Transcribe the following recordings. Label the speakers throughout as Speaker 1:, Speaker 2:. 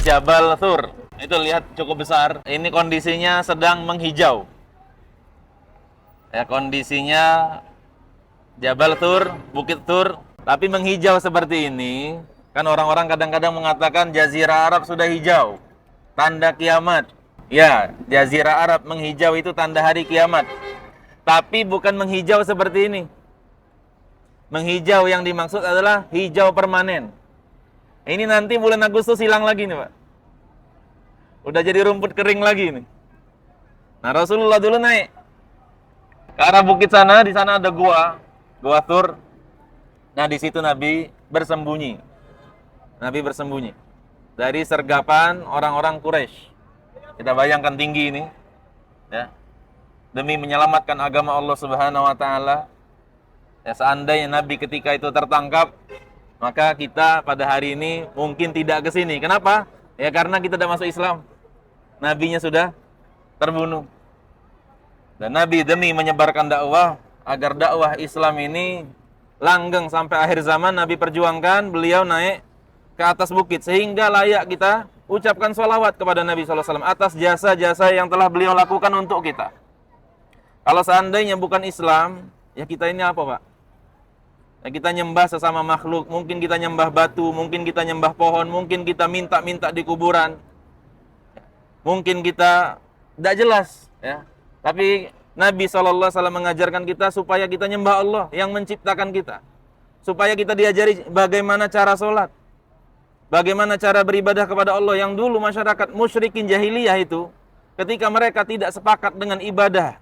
Speaker 1: Jabal Thur. Itu lihat cukup besar. Ini kondisinya sedang menghijau. Ya, kondisinya Jabal Thur, Bukit Thur, tapi menghijau seperti ini. Kan orang-orang kadang-kadang mengatakan Jazirah Arab sudah hijau, tanda kiamat. Ya, Jazirah Arab menghijau itu tanda hari kiamat. Tapi bukan menghijau seperti ini. Menghijau yang dimaksud adalah hijau permanen. Ini nanti bulan Agustus hilang lagi nih Pak. Udah jadi rumput kering lagi nih. Nah Rasulullah dulu naik ke arah bukit sana, di sana ada gua Thur. Nah di situ Nabi bersembunyi. Nabi bersembunyi dari sergapan orang-orang Quraisy. Kita bayangkan tinggi ini, ya, demi menyelamatkan agama Allah Subhanahu Wa Taala. Ya, seandainya Nabi ketika itu tertangkap, maka kita pada hari ini mungkin tidak ke sini. Kenapa? Ya karena kita tidak masuk Islam. Nabinya sudah terbunuh. Dan Nabi demi menyebarkan dakwah, agar dakwah Islam ini langgeng sampai akhir zaman, Nabi perjuangkan, beliau naik ke atas bukit. Sehingga layak kita ucapkan sholawat kepada Nabi SAW atas jasa-jasa yang telah beliau lakukan untuk kita. Kalau seandainya bukan Islam, ya kita ini apa Pak? Ya, kita nyembah sesama makhluk, mungkin kita nyembah batu, mungkin kita nyembah pohon, mungkin kita minta-minta di kuburan, mungkin kita tidak jelas, ya. Tapi Nabi SAW mengajarkan kita supaya kita nyembah Allah yang menciptakan kita, supaya kita diajari bagaimana cara sholat, bagaimana cara beribadah kepada Allah. Yang dulu masyarakat musyrikin jahiliyah itu, ketika mereka tidak sepakat dengan ibadah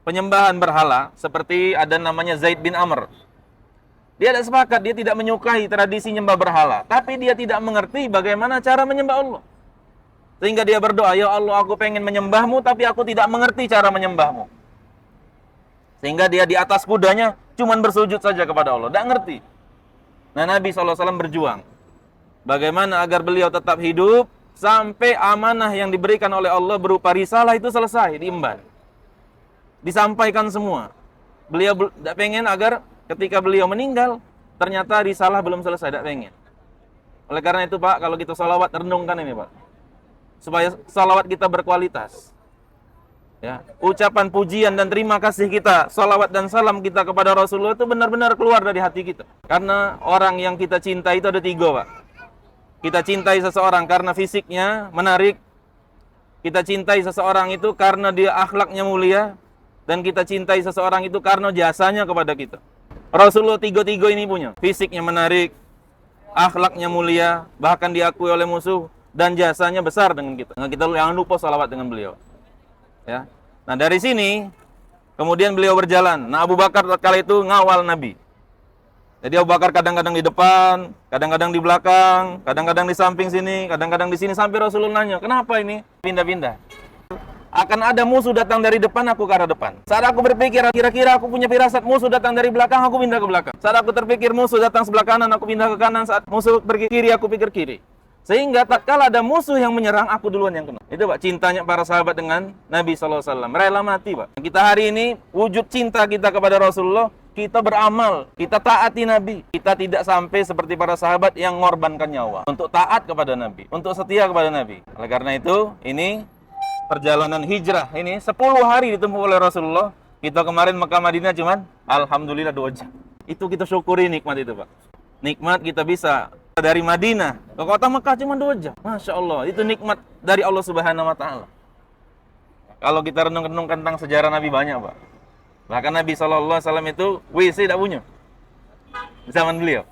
Speaker 1: penyembahan berhala, seperti ada namanya Zaid bin Amr. Dia tidak sepakat, dia tidak menyukai tradisi nyembah berhala, tapi dia tidak mengerti bagaimana cara menyembah Allah. Sehingga dia berdoa, ya Allah aku pengen menyembahmu, tapi aku tidak mengerti cara menyembahmu. Sehingga dia di atas kudanya cuman bersujud saja kepada Allah, tidak ngerti. Nah Nabi SAW berjuang bagaimana agar beliau tetap hidup sampai amanah yang diberikan oleh Allah berupa risalah itu selesai, diemban, disampaikan semua. Beliau tidak pengen agar ketika beliau meninggal ternyata risalah belum selesai, tidak pengen. Oleh karena itu Pak, kalau kita salawat, renungkan ini Pak, supaya salawat kita berkualitas, ya, ucapan pujian dan terima kasih kita, salawat dan salam kita kepada Rasulullah itu benar-benar keluar dari hati kita. Karena orang yang kita cintai itu ada tiga Pak. Kita cintai seseorang karena fisiknya menarik, kita cintai seseorang itu karena dia akhlaknya mulia, dan kita cintai seseorang itu karena jasanya kepada kita. Rasulullah tiga-tiga ini punya. Fisiknya menarik, akhlaknya mulia, bahkan diakui oleh musuh, dan jasanya besar dengan kita. Nah, kita jangan lupa salawat dengan beliau. Ya. Nah dari sini, kemudian beliau berjalan. Nah Abu Bakar kala itu ngawal Nabi. Jadi Abu Bakar kadang-kadang di depan, kadang-kadang di belakang, kadang-kadang di samping sini, kadang-kadang di sini, sampai Rasulullah nanya, kenapa ini pindah-pindah? Akan ada musuh datang dari depan, aku ke arah depan. Saat aku berpikir, kira-kira aku punya firasat musuh datang dari belakang, aku pindah ke belakang. Saat aku terpikir musuh datang sebelah kanan, aku pindah ke kanan. Saat musuh pergi kiri, aku pikir kiri. Sehingga tatkala ada musuh yang menyerang, aku duluan yang kena. Itu Pak, cintanya para sahabat dengan Nabi SAW. Rela mati Pak. Kita hari ini, wujud cinta kita kepada Rasulullah, kita beramal, kita taati Nabi. Kita tidak sampai seperti para sahabat yang mengorbankan nyawa untuk taat kepada Nabi, untuk setia kepada Nabi. Oleh karena itu, ini perjalanan hijrah ini 10 hari ditempuh oleh Rasulullah. Kita kemarin Mekah Madinah cuman alhamdulillah 2 jam. Itu kita syukuri nikmat itu Pak. Nikmat kita bisa dari Madinah ke kota Mekah cuma 2 jam. Masya Allah, itu nikmat dari Allah Subhanahu Wa Taala. Kalau kita renung-renung tentang sejarah Nabi banyak Pak. Bahkan Nabi SAW itu WC tidak punya di zaman beliau.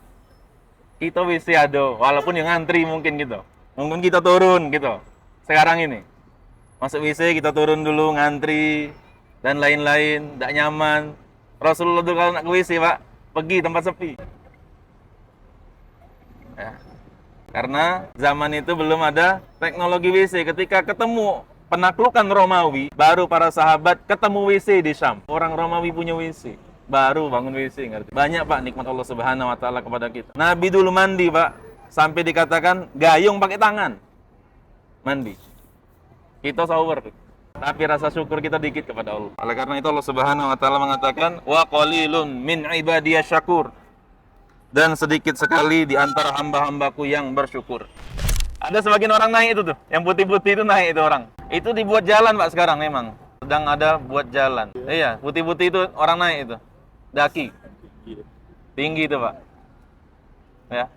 Speaker 1: Kita WC ada, walaupun yang ngantri mungkin gitu. Mungkin kita turun gitu. Sekarang ini masuk WC kita turun dulu, ngantri dan lain-lain, tidak nyaman. Rasulullah dulu kalau nak ke WC Pak, pergi tempat sepi. Ya. Karena zaman itu belum ada teknologi WC. Ketika ketemu penaklukan Romawi, baru para sahabat ketemu WC di Syam. Orang Romawi punya WC, baru bangun WC. Ngerti? Banyak Pak nikmat Allah Subhanahu Wa Taala kepada kita. Nabi dulu mandi Pak, sampai dikatakan gayung pakai tangan mandi. Kita sawer, tapi rasa syukur kita dikit kepada Allah. Oleh karena itu Allah Subhanahu Wa Taala mengatakan, wa qalilun min ibadiyas syakur, dan sedikit sekali di antara hamba-hambaku yang bersyukur. Ada sebagian orang naik itu tuh, yang putih-putih itu naik itu orang. Itu dibuat jalan Pak sekarang memang. Sedang ada buat jalan. Iya, putih-putih itu orang naik itu. Daki. Tinggi itu Pak. Ya.